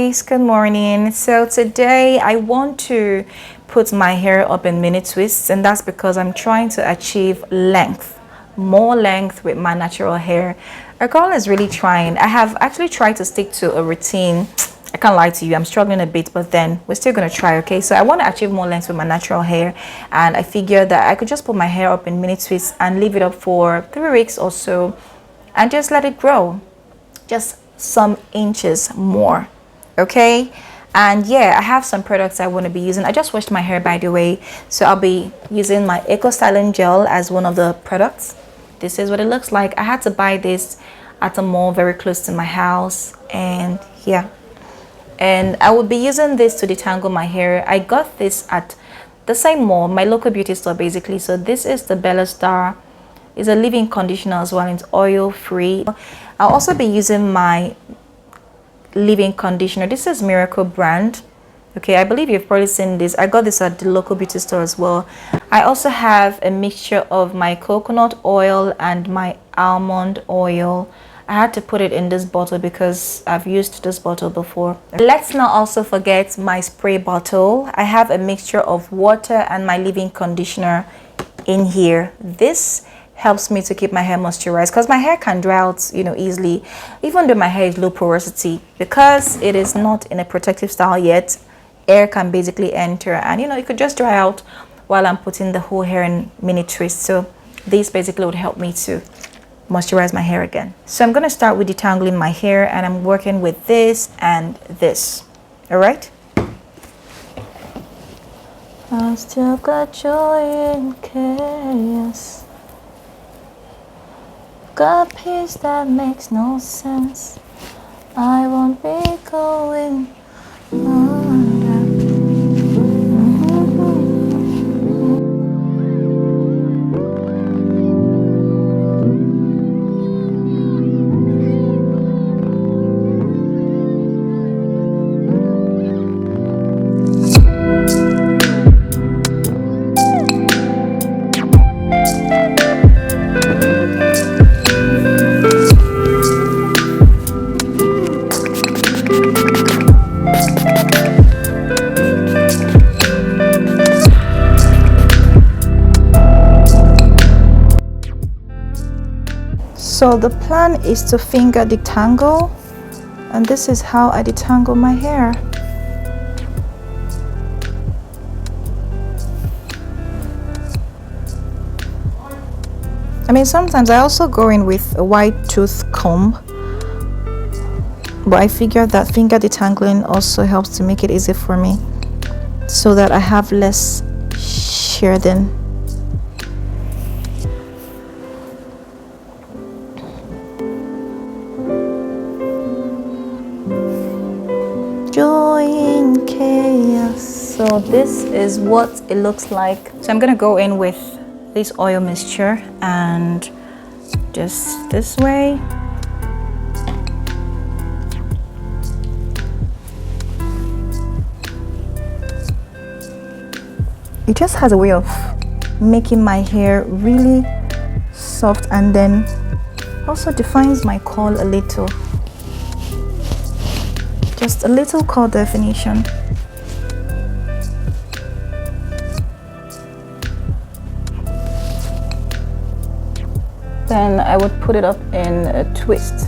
guys, good morning. So today I want to put my hair up in mini twists, and that's because I'm trying to achieve length, more length with my natural hair. Our girl is really trying. I have actually tried to stick to a routine. I can't lie to you, I'm struggling a bit, but then we're still gonna try. Okay, so I want to achieve more length with my natural hair, and I figured that I could just put my hair up in mini twists and leave it up for 3 weeks or so and just let it grow just some inches more. Okay, and yeah, I have some products I want to be using. I just washed my hair, by the way, so I'll be using my Eco Styling Gel as one of the products. This is what it looks like. I had to buy this at a mall very close to my house, and yeah, and I will be using this to detangle my hair. I got this at the same mall, my local beauty store basically. So this is the Bella Star. It's a leave-in conditioner as well. It's oil free. I'll also be using my leave-in conditioner. This is Miracle brand. Okay, I believe you've probably seen this. I got this at the local beauty store as well. I also have a mixture of my coconut oil and my almond oil. I had to put it in this bottle because I've used this bottle before. Let's not also forget my spray bottle. I have a mixture of water and my leave-in conditioner in here. This helps me to keep my hair moisturized because my hair can dry out, you know, easily, even though my hair is low porosity. Because it is not in a protective style yet, air can basically enter, and you know, it could just dry out while I'm putting the whole hair in mini twists. So this basically would help me to moisturize my hair again. So I'm going to start with detangling my hair, and I'm working with this and this. All right, I still got joy in chaos, got peace that makes no sense. I won't be going under. So the plan is to finger detangle, and this is how I detangle my hair. I mean, sometimes I also go in with a wide tooth comb, but I figured that finger detangling also helps to make it easy for me so that I have less shedding. Joy in chaos. So this is what it looks like. So I'm gonna go in with this oil mixture and just this way. It just has a way of making my hair really soft, and then also defines my curl a little. Just a little curl definition. Then I would put it up in a twist.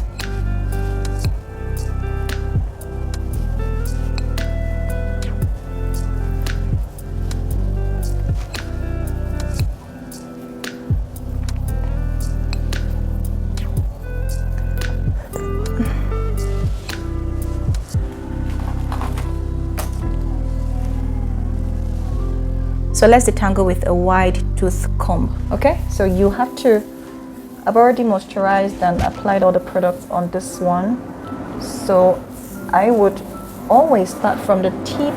So let's detangle with a wide tooth comb. Okay, so you have to, I've already moisturized and applied all the products on this one. So I would always start from the tip.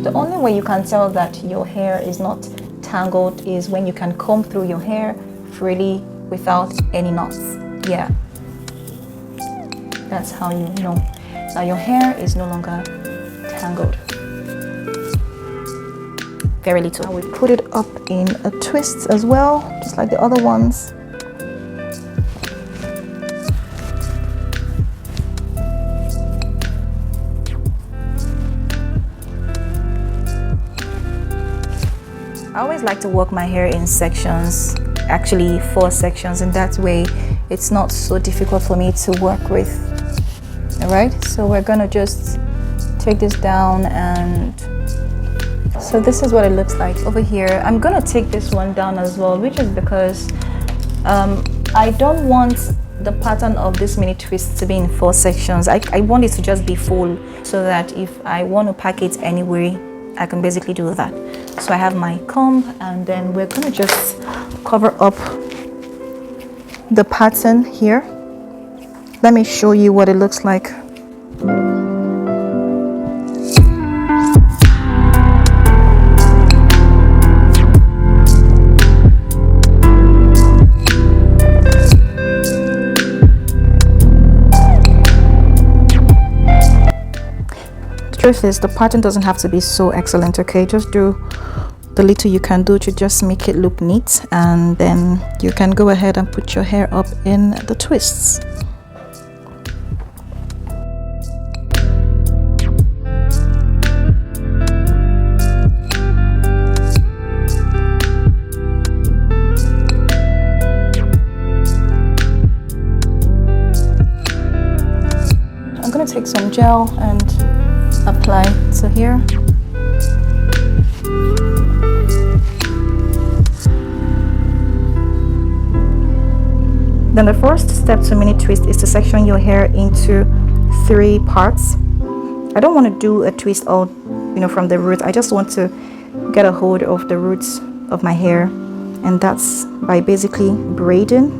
The only way you can tell that your hair is not tangled is when you can comb through your hair freely without any knots. Yeah. That's how you know that your hair is no longer tangled. Very little. I will put it up in a twist as well, just like the other ones. I always like to work my hair in sections, actually 4 sections, and that way it's not so difficult for me to work with. All right, so we're gonna just take this down, and so this is what it looks like over here. I'm gonna take this one down as well, which is because I don't want the pattern of this mini twist to be in 4 sections. I want it to just be full, so that if I want to pack it anywhere, I can basically do that. So I have my comb, and then we're gonna just cover up the pattern here. Let me show you what it looks like. Truth is, the pattern doesn't have to be so excellent, okay? Just do the little you can do to just make it look neat, and then you can go ahead and put your hair up in the twists. I'm gonna take some gel and apply to here. Then the first step to mini twist is to section your hair into 3 parts. I don't want to do a twist all, from the root. I just want to get a hold of the roots of my hair, and that's by basically braiding.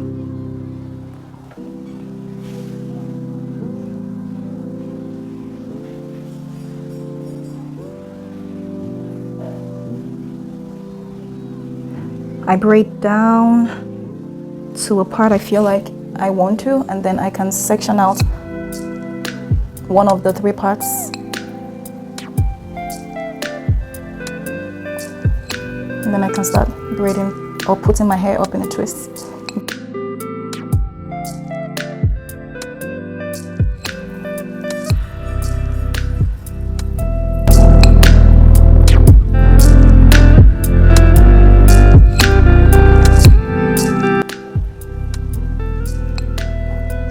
I braid down to a part I feel like I want to, and then I can section out one of the 3 parts, and then I can start braiding or putting my hair up in a twist.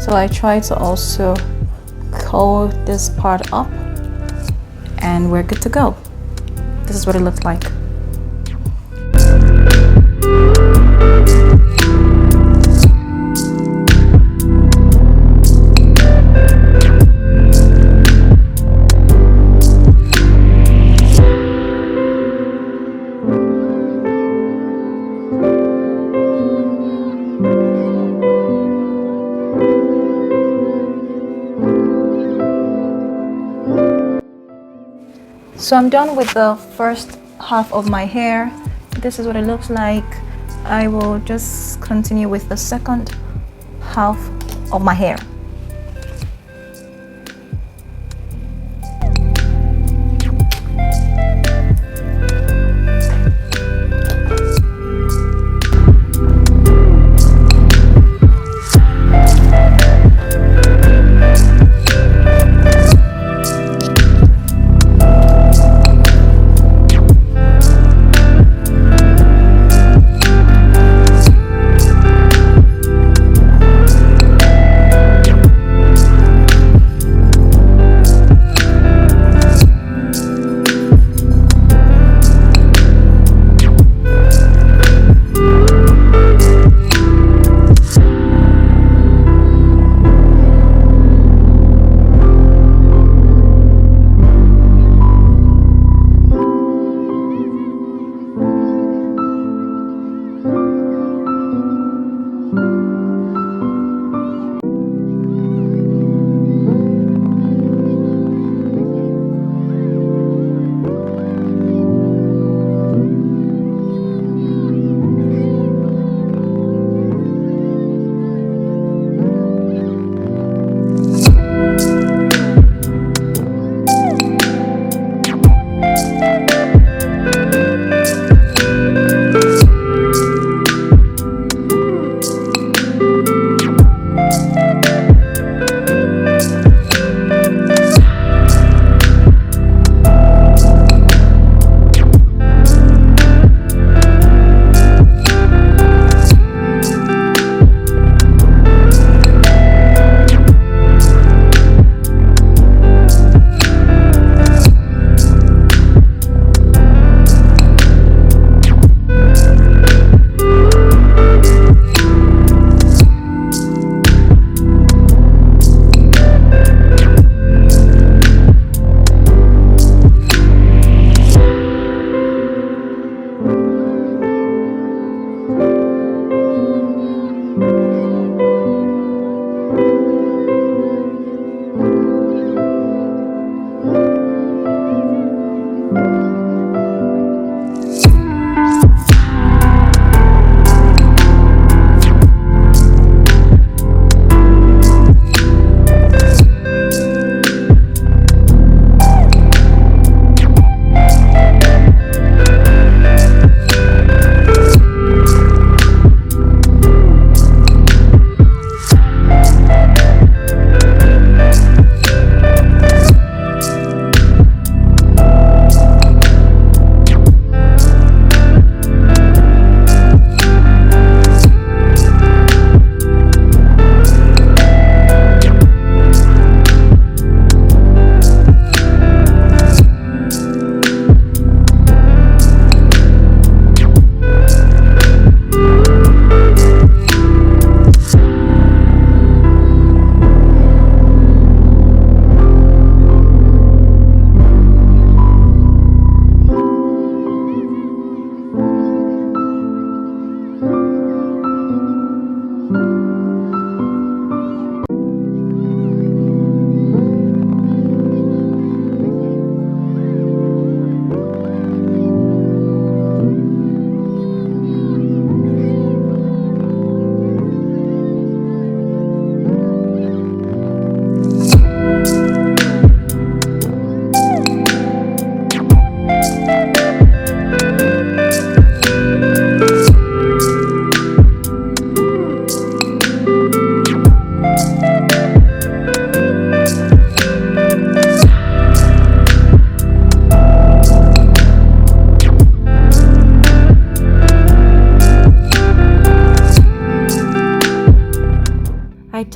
So I try to also curl this part up, and we're good to go. This is what it looks like. So I'm done with the first half of my hair. This is what it looks like. I will just continue with the second half of my hair.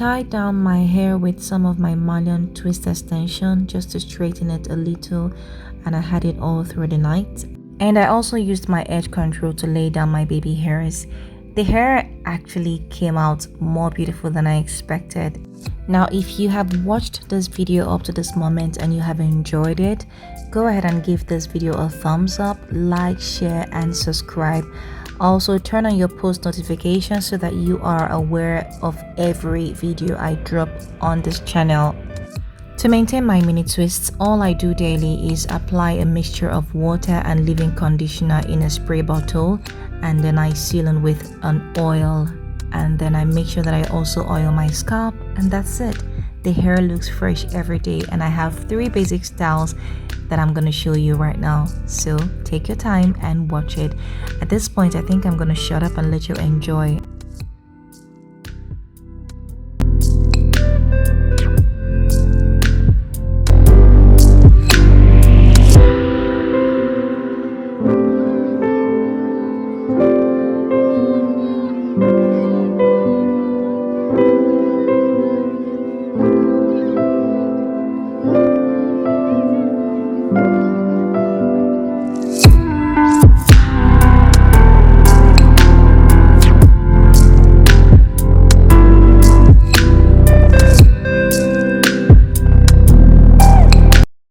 tied down my hair with some of my Malian twist extension just to straighten it a little, and I had it all through the night. And I also used my edge control to lay down my baby hairs. The hair actually came out more beautiful than I expected. Now, if you have watched this video up to this moment and you have enjoyed it, go ahead and give this video a thumbs up, like, share, and subscribe. Also, turn on your post notifications so that you are aware of every video I drop on this channel. To maintain my mini twists, all I do daily is apply a mixture of water and leave-in conditioner in a spray bottle, and then I seal it with an oil, and then I make sure that I also oil my scalp, and that's it. The hair looks fresh every day, and I have 3 basic styles that I'm going to show you right now, so take your time and watch it. At this point, I think I'm going to shut up and let you enjoy.